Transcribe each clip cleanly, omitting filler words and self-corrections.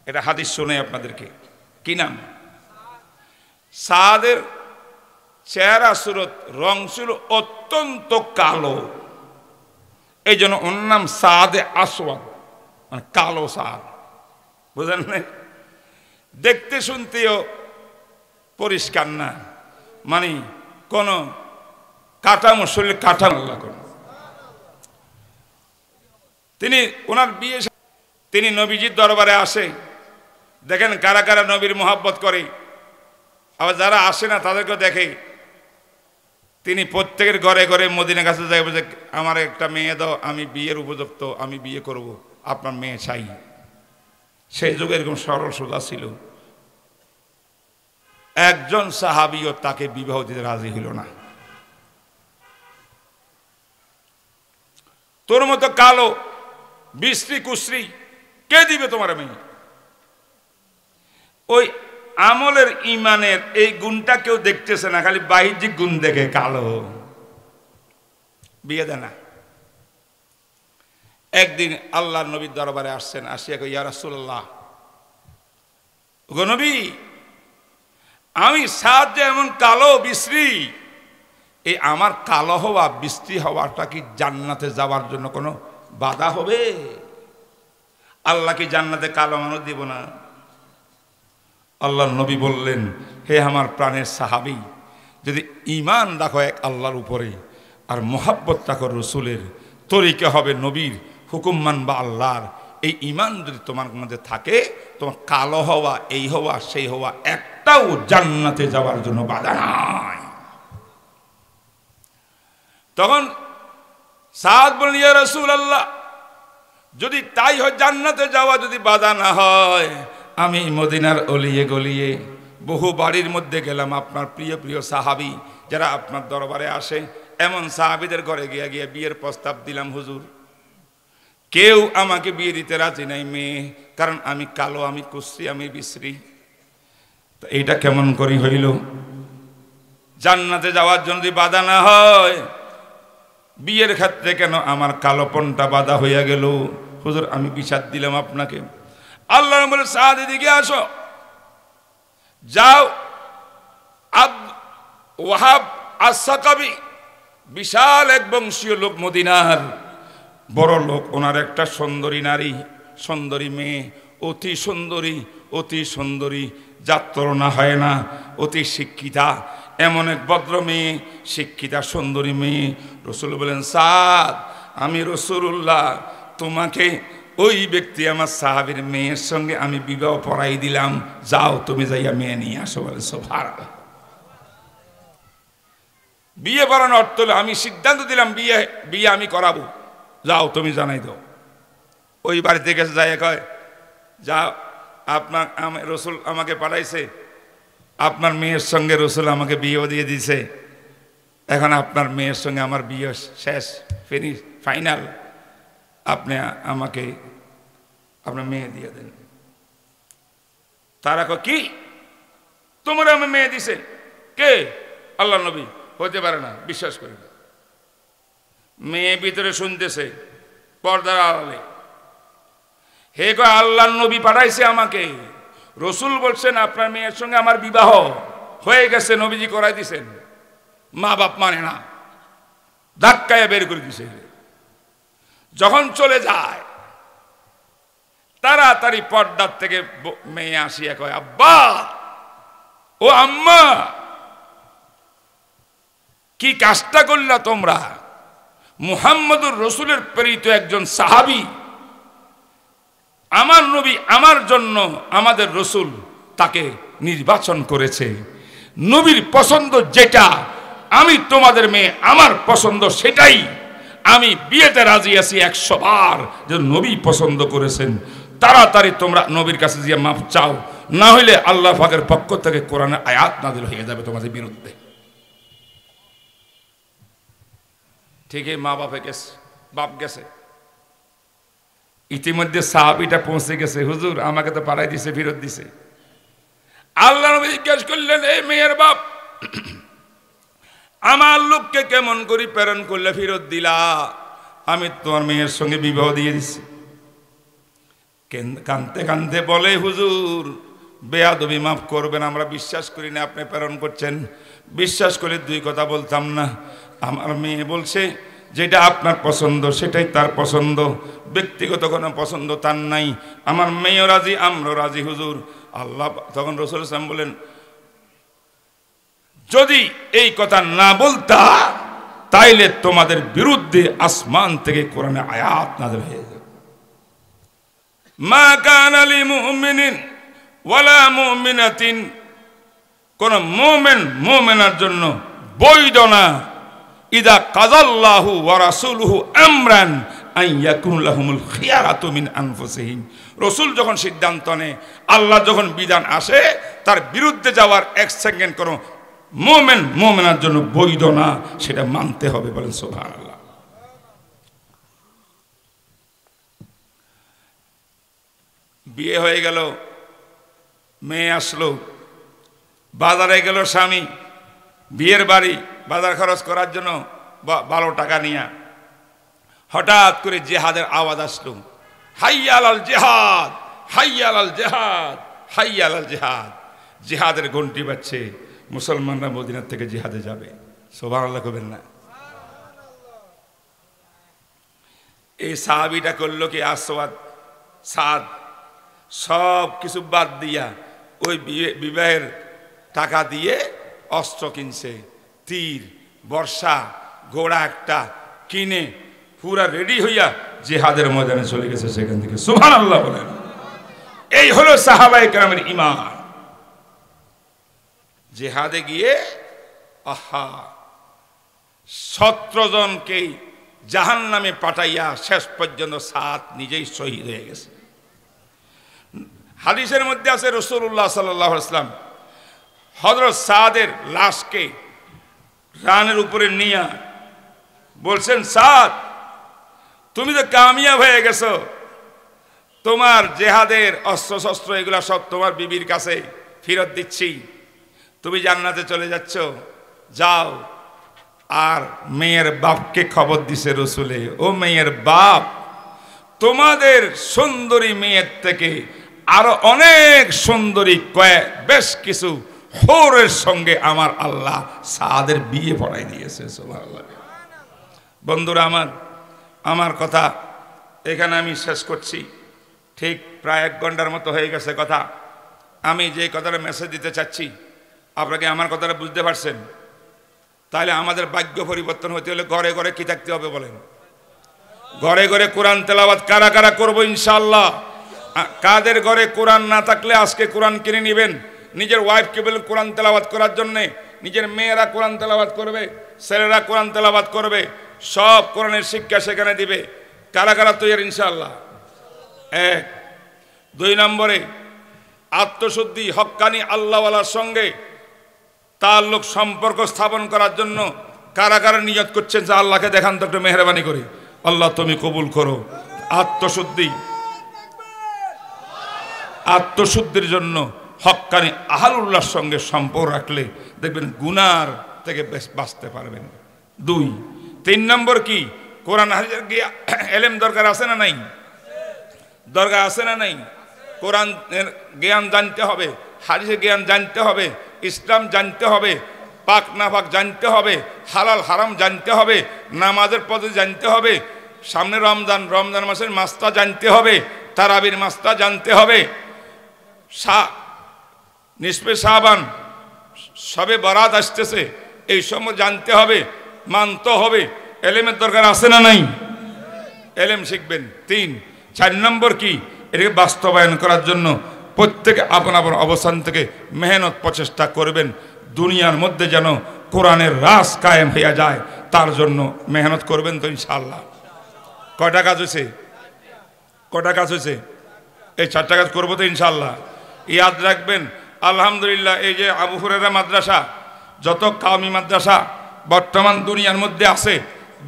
এটা হাদিস শুনে আপনাদেরকে। কি নাম? সাদের চেহারা সুরত রং ছিল অত্যন্ত কালো, এই জন্য ওর নাম সাদে আসওয়াদ, মানে কালো সাদ। বুঝলেন না? দেখতে শুনতেও পরিষ্কার না, মানে কোন কাঠামো, শরীর কাঠামো কোন। তিনি ওনার বিয়ে, তিনি নবীজির দরবারে আসে। দেখেন কারা কারা নবীর মোহাব্বত করে, আবার যারা আসে না তাদেরকেও দেখে। তিনি প্রত্যেকের ঘরে ঘরে মদিনার কাছে যাই, বলছে আমার একটা মেয়ে দাও, আমি বিয়ের উপযুক্ত, আমি বিয়ে করব, আপনার মেয়ে চাই। সেই যুগে এরকম সরল সোজা ছিল। একজন সাহাবীও তাকে বিবাহ দিতে রাজি হইল না। তোর মতো কালো বিশ্রী কুশ্রী কে দিবে তোমার মেয়ে? ওই আমলের ইমানের এই গুণটা কেউ দেখতেছে না, খালি বাহ্যিক গুণ দেখে, কালো বিয়ে দেয় না। একদিন আল্লাহর নবীর দরবারে আসছেন, আসিয়া কই, ইয়া রাসূলুল্লাহ, গো নবী, আমি সাদ যে এমন কালো বিশ্রী, এই আমার কালো হওয়া বিশ্রী হওয়াটা কি জান্নাতে যাওয়ার জন্য কোনো বাধা হবে? আল্লাহ কি জান্নাতে কালো মানুষ দিব না? আল্লাহর নবী বললেন, হে আমার প্রাণের সাহাবী, যদি ঈমান রাখো এক আল্লাহর উপরে আর মোহাব্বত রাখো রসুলের, তরিকা হবে নবীর, হুকুম মানবা আল্লাহর, এই ঈমান যদি তোমার মধ্যে থাকে, তোমার কালো হওয়া, এই হওয়া, সেই হওয়া একটাও জান্নাতে যাওয়ার জন্য বাধা নাই। তখন সাদ বললেন, ইয়া রাসূলুল্লাহ, যদি তাই হয়, জান্নাতে যাওয়া যদি বাধা না হয়, আমি মদিনার অলিয়ে গলিয়ে বহু বাড়ির মধ্যে গেলাম, আপনার প্রিয় প্রিয় সাহাবী যারা আপনার দরবারে আসে, এমন সাহাবীদের ঘরে গিয়ে গিয়ে বিয়ের প্রস্তাব দিলাম, হুজুর কেউ আমাকে বিয়ে দিতে রাজি নাই মেয়ে, কারণ আমি কালো, আমি কুশ্রী, আমি বিশ্রী। তো এইটা কেমন করি হইল? জান্নাতে যাওয়ার জন্য যদি বাধা না হয়, বিয়ের ক্ষেত্রে কেন আমার কালোপনটা বাধা হইয়া গেল? হুজুর আমি বিচার দিলাম আপনাকে। আল্লাহ বলে, সাদ এদিকে আসো, যাও ওয়াহাব আস-সাকাবী, বিশাল এক বংশীয় লোক, মদিনার বড় লোক, ওনার একটা সুন্দরী নারী, সুন্দরী মেয়ে, অতি সুন্দরী, অতি সুন্দরী, যার তুলনা হয় না, অতি শিক্ষিতা, এমন এক ভদ্র মেয়ে, শিক্ষিতা সুন্দরী মেয়ে। রসুল বলেন, সাদ, আমি রাসূলুল্লাহ তোমাকে ওই ব্যক্তি আমার সাহাবীর মেয়ের সঙ্গে আমি বিবাহ পড়াই দিলাম, যাও তুমি যাইয়া মেয়ে নিয়ে আসো। বলে সুবহানাল্লাহ। বিয়ে পড়ানোর অর্থ হলো আমি সিদ্ধান্ত দিলাম বিয়ে আমি করাবো, যাও তুমি জানাই দাও। ওই বাড়িতে গেছে, যাই কয়, যাও আপনার রসুল আমাকে পাঠাইছে, আপনার মেয়ের সঙ্গে রসুল আমাকে বিয়েও দিয়ে দিছে, এখন আপনার মেয়ের সঙ্গে আমার বিয়ে শেষ, ফিনিশ, ফাইনাল, আপনি আমাকে আপনার মেয়ে দিয়ে দেন। তারা কয়, কি তোমরা আমি মেয়ে দিছে? কে? আল্লাহ নবী। হতে পারে না, বিশ্বাস করি না। মেয়ে ভিতরে শুনতেছে পর্দার আড়ালে, হে গো আল্লাহ নবী পাঠাইছে আমাকে, রসুল বলছেন আপনার মেয়ের সঙ্গে আমার বিবাহ হয়ে গেছে, নবীজি করাই দিছেন। মা বাপ মানে না, ধাক্কায় বের করে দিছে। যখন চলে যায়, তাড়াতাড়ি পর্দার থেকে মেয়ে আসিয়া কয়, আব্বা, ও আম্মা, কি কাজটা করলা তোমরা? মুহাম্মদুর রসুলের প্রেরিত একজন সাহাবী, আমার নবী আমার জন্য, আমাদের রসুল তাকে নির্বাচন করেছে, নবীর পছন্দ যেটা, আমি তোমাদের মেয়ে আমার পছন্দ সেটাই, আমি বিয়েতে রাজি আছি 100 বার, যে নবী পছন্দ করেছেন। তাড়াতাড়ি তোমরা নবীর কাছে গিয়ে মাফ চাও, না হইলে আল্লাহ পাকের পক্ষ থেকে কোরআনের আয়াত নাযিল হয়ে যাবে তোমাদের বিরুদ্ধে। ঠিকই মা বাপে গেছে, বাপ গেছে, ইতিমধ্যে সাহাবীটা পৌঁছে গেছে, হুজুর আমাকে তো পাঠাই দিছে, ফেরত দিছে। আল্লাহ নবী জিজ্ঞেস করলেন, এই মেয়ের বাপ, আমার লোককে কেমন করে প্রেরণ করলে ফেরত দিলা? আমি তোমার মেয়ের সঙ্গে বিবাহ দিয়ে দিছি। কানতে কানতে বলে, হুজুর বেয়াদবি মাফ করবেন, আমরা বিশ্বাস করি না আপনি প্রেরণ করছেন। বিশ্বাস করে দুই কথা বলতাম না। আমার মেয়ে বলছে যেটা আপনার পছন্দ সেটাই তার পছন্দ, ব্যক্তিগত কোনো পছন্দ তার নাই। আমার মেয়েও রাজি, আমরাও রাজি হুজুর। আল্লাহ তখন রাসূল সাল্লাল্লাহু আলাইহি ওয়াসাল্লাম বলেন, যদি এই কথা না বলতা তাইলে তোমাদের বিরুদ্ধে আসমান থেকে কোরআনে আয়াত নাযিল হয়ে যাবে। মা কানা লিমুমিনিন ওয়ালা মুমিনাতিন, কোন মুমিন মুমিনার জন্য বৈধ না, ইদা কাযাল্লাহু ওয়া রাসূলুহু আমরান আন ইয়াকুন লাহুমুল খিয়ারাতু মিন আনফুসিহিম। রাসূল যখন সিদ্ধান্ত নেয়, আল্লাহ যখন বিধান আসে, তার বিরুদ্ধে যাওয়ার এক সেকেন্ড কোনো মুমিন মুমিনার জন্য বৈধ না, সেটা মানতে হবে। বলেন সুবহানাল্লাহ। বিয়ে হয়ে গেল, মেয়ে আসলো, বাজারে গেল স্বামী, বিয়ের বাড়ি বাজার খরচ করার জন্য 12 টাকা নিয়ে। হঠাৎ করে জিহাদের আওয়াজ আসলো, হাইয়া আলাল জিহাদ, হাইয়া আলাল জিহাদ, হাইয়া আলাল জিহাদ। জিহাদের ঘন্টি বাজছে, মুসলমানরা মদিনা থেকে জিহাদে যাবে। সুবহানাল্লাহ কবেন না? এই সাহাবীটা করলো কি, আসওয়াদ সাদ সব কিছু বাদ দিয়া ওই বিবাহের টাকা দিয়ে অস্ত্র কিনছে, তীর, বর্ষা, ঘোড়া একটা কিনে পুরা রেডি হইয়া জিহাদের ময়দানে চলে গেছে সেখান থেকে। সুবহানাল্লাহ বলেন। এই হলো সাহাবায়ে কেরামের ঈমান। জিহাদে গিয়ে 17 জনকে জাহান্নামে পাঠাইয়া শেষ পর্যন্ত সাদ নিজেই শহীদ হয়ে গেছে। হাদিসের মধ্যে আছে রাসূলুল্লাহ সাল্লাল্লাহু আলাইহি ওয়াসাল্লাম হযরত সাদের লাশকে রানের উপরে নিয়ে বলছেন, সাদ তুমি তো কামিয়াব হয়ে গেছো, তোমার জিহাদের অস্ত্র শস্ত্র এগুলা সব তোমার বিবির কাছে ফেরত দিচ্ছি, তুমি জান্নাতে চলে যাচ্ছ, যাও। আর মেয়ের বাপকে খবর দিছে রাসূলে, ও মেয়ের বাপ, তোমাদের সুন্দরী মেয়ের থেকে আরো অনেক সুন্দরী বেশ কিছু হুরের সঙ্গে আমার আল্লাহ সাদের বিয়ে পড়াই দিয়েছে। সুবহানাল্লাহ। বন্ধুরা আমার কথা এখানে আমি শেষ করছি। ঠিক প্রায় 1 ঘন্টার মতো হয়ে গেছে কথা। আমি যে কথাটা মেসেজ দিতে চাচ্ছি, আপনাকে আমার কথাটা বুঝতে পারছেন? তাহলে আমাদের ভাগ্য পরিবর্তন হতে হলে ঘরে ঘরে কি থাকতে হবে বলেন? ঘরে ঘরে কোরআন তেলাওয়াত কারা কারা করবো ইনশাআল্লাহ? কাদের ঘরে কোরআন না থাকলে আজকে কোরআন কিনে নেবেন, নিজের ওয়াইফকে বলবেন কোরআন তেলাওয়াত করার জন্যে, নিজের মেয়েরা কোরআন তেলাওয়াত করবে, ছেলেরা কোরআন তেলাওয়াত করবে, সব কোরআনের শিক্ষা সেখানে দিবে। কারা কারা তৈরি ইনশাআল্লাহ? 1। 2 নম্বরে আত্মশুদ্ধি, হক্কানি আল্লাহওয়ালার সঙ্গে তাল্লুক সম্পর্ক স্থাপন করার জন্য কারা কারা নিয়ত করছেন যে আল্লাহকে দেখান তো একটু মেহরবানি করে, আল্লাহ তুমি কবুল করো। আত্মশুদ্ধির জন্য হক্কানি আহলুল্লাহর সঙ্গে সম্পর্ক রাখলে দেখবেন গুনার থেকে বাঁচতে পারবেন। 2। 3 নম্বর কি, কোরআন হাদিসের এলেম দরকার আছে না নাই? দরকার আছে না নাই? কোরআন জ্ঞান জানতে হবে, হাদিসের জ্ঞান জানতে হবে, ইসলাম জানতে হবে, পাক না পাক জানতে হবে, হালাল হারাম জানতে হবে, নামাজের পদ্ধতি জানতে হবে, সামনে রমজান মাসের মাসটা জানতে হবে, তারাবির মাসটা জানতে হবে, নিসফে শাবান, সবে বরাত আসতেছে, এই সময় জানতে হবে, মানতে হবে। এলেমের দরকার আছে না নাই? এলেম শিখবেন। 3। 4 নম্বর কি, এটাকে বাস্তবায়ন করার জন্য প্রত্যেকে আপন আপন অবস্থান থেকে মেহনত প্রচেষ্টা করবেন। দুনিয়ার মধ্যে যেন কোরআনের রাজ কায়েম হইয়া যায়, তার জন্য মেহনত করবেন তো ইনশাআল্লাহ। কয়টা কাজ হয়েছে? কয়টা কাজ হয়েছে? এই 4টা কাজ করবো তো ইনশাআল্লাহ। ইয়াদ রাখবেন, আলহামদুলিল্লাহ এই যে আবু হুরায়রা মাদ্রাসা, যত কাওমি মাদ্রাসা বর্তমান দুনিয়ার মধ্যে আছে,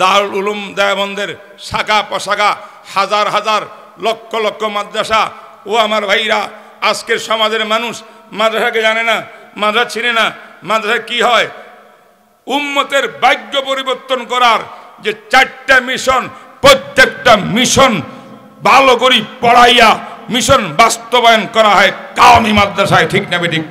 দারুল উলুম দেওবন্দের শাখা প্রশাখা হাজার হাজার লক্ষ লক্ষ মাদ্রাসা। ও আমার ভাইরা, আজকের সমাজের মানুষ মাদ্রাসাকে জানে না, মাদ্রাসা চিনে না। মাদ্রাসা কি হয়? উম্মতের ভাগ্য পরিবর্তন করার যে 4টা মিশন, প্রত্যেকটা মিশন ভালো করে পড়াইয়া মিশন বাস্তবায়ন করা হয় কওমি মাদ্রাসায়, ঠিক না বেঠিক?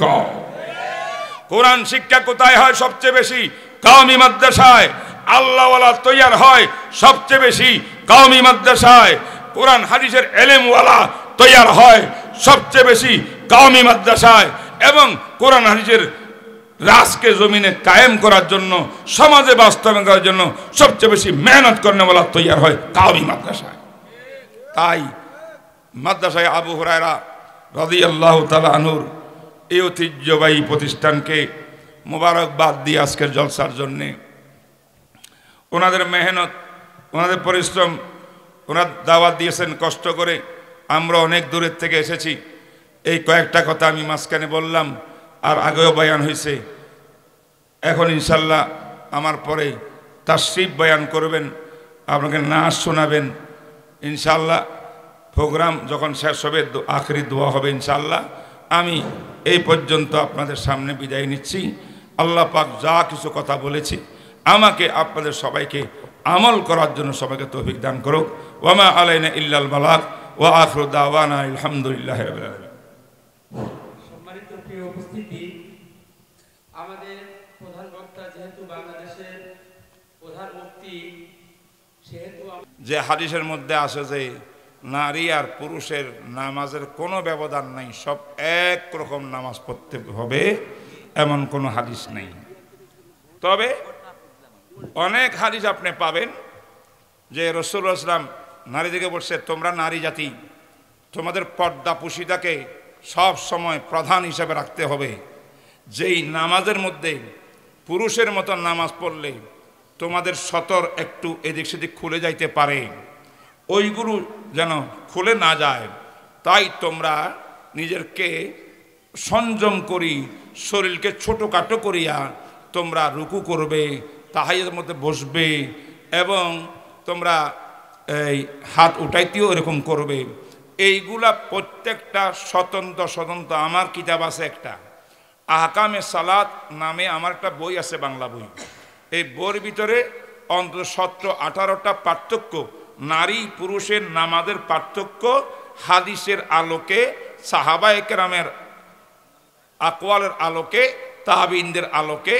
কোরআন শিক্ষা কোথায় হয় সবচেয়ে বেশি? কওমি মাদ্রাসায়। আল্লাহওয়ালা তৈয়ার হয় সবচেয়ে বেশি কওমি মাদ্রাসায়। কোরআন হাদিসের এলেমওয়ালা তৈয়ার হয় সবচেয়ে বেশি কওমি মাদ্রাসায়। এবং কোরআন হাদিসের রাজকে জমিনে কায়েম করার জন্য, সমাজে বাস্তবায়ন করার জন্য সবচেয়ে বেশি মেহনত করেওয়ালা তৈয়ার হয় কওমি মাদ্রাসায়। তাই মাদ্রাসায় আবু হুরায়রা রাদিয়াল্লাহু তাআলা আনহুর এই ঐতিহ্যবাহী প্রতিষ্ঠানকে মোবারকবাদ দিয়ে আজকের জলসার জন্যে। ওনাদের মেহনত, ওনাদের পরিশ্রম, ওনার দাওয়াত দিয়েছেন কষ্ট করে। আমরা অনেক দূরের থেকে এসেছি। এই কয়েকটা কথা আমি মাঝখানে বললাম, আর আগেও বয়ান হয়েছে। এখন ইনশাল্লাহ আমার পরে তাশরিফ বয়ান করবেন, আপনাকে নাচ শোনাবেন ইনশাল্লাহ। প্রোগ্রাম যখন শেষ হবে আখরি দোয়া হবে ইনশাল্লাহ। আমি এই পর্যন্ত আপনাদের সামনে বিদায় নিচ্ছি। আল্লাহ পাক যা কিছু কথা বলেছি আমাকে আপনাদের সবাইকে আমল করার জন্য সবাইকে তৌফিক দান করুক। ওয়া মা আলাইনা ইল্লাল বালাগ ওয়া আখিরু দাওয়ানা আলহামদুলিল্লাহি রাব্বিল আলামিন। সম্মানিত প্রিয় উপস্থিতি, আমাদের প্রধান বক্তা যেহেতু বাংলাদেশের প্রধান মুফতি, সেহেতু যে হাদিসের মধ্যে আছে যে নারী আর পুরুষের নামাজের কোনো ব্যবধান নাই, সব এক রকম নামাজ পড়তে হবে, এমন কোনো হাদিস নেই। তবে অনেক হাদিস আপনি পাবেন যে রাসূলুল্লাহ সাল্লাল্লাহু আলাইহি ওয়াসাল্লাম নারীদেরকে বলছে, তোমরা নারী জাতি, তোমাদের পর্দা পুশিদাকে সব সময় প্রধান হিসাবে রাখতে হবে। যেই নামাজের মধ্যে পুরুষের মতো নামাজ পড়লে তোমাদের সতর একটু এদিক সেদিক খুলে যাইতে পারে, ওইগুলো যেন খুলে না যায়। তাই তোমরা নিজেকে সংযম করি, শরীরকে ছোটোখাটো করিয়া তোমরা রুকু করবে, তাহাইয়ের মধ্যে বসবে এবং তোমরা এই হাত উঠাইতেও এরকম করবে। এইগুলা প্রত্যেকটা স্বতন্ত্র স্বতন্ত্র। আমার কিতাব আছে একটা, আহকামে সালাত নামে আমার একটা বই আছে, বাংলা বই। এই বইয়ের ভিতরে অন্তত 17-18টা পার্থক্য, নারী পুরুষের নামাজের পার্থক্য হাদিসের আলোকে, সাহাবায়ে কেরামের আকওয়ালের আলোকে, তাবিঈনদের আলোকে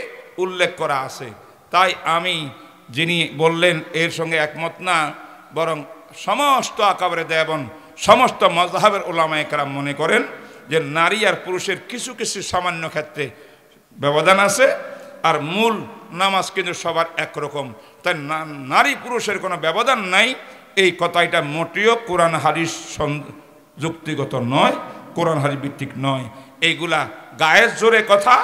উল্লেখ করা আছে। তাই আমি যিনি বললেন এর সঙ্গে একমত না, বরং সমস্ত আকাবেরে দেবন, সমস্ত মযহাবের উলামায়ে কেরাম মনে করেন যে নারী আর পুরুষের কিছু কিছু সামান্য ক্ষেত্রে ব্যবধান আছে, আর মূল নামাজ কিন্তু সবার একরকম। তাই নারী পুরুষের কোনো ব্যবধান নাই, এই কথাটা মোটেও কোরআন হাদিস যুক্তিগত নয়, কোরআন হাদিস ভিত্তিক নয়। এইগুলা গায়ের জোরে কথা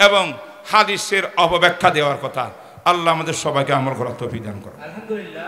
এবং হাদিসের অপব্যাখ্যা দেওয়ার কথা। আল্লাহ আমাদের সবাইকে আমল করার তৌফিক দান করেন। আলহামদুলিল্লাহ।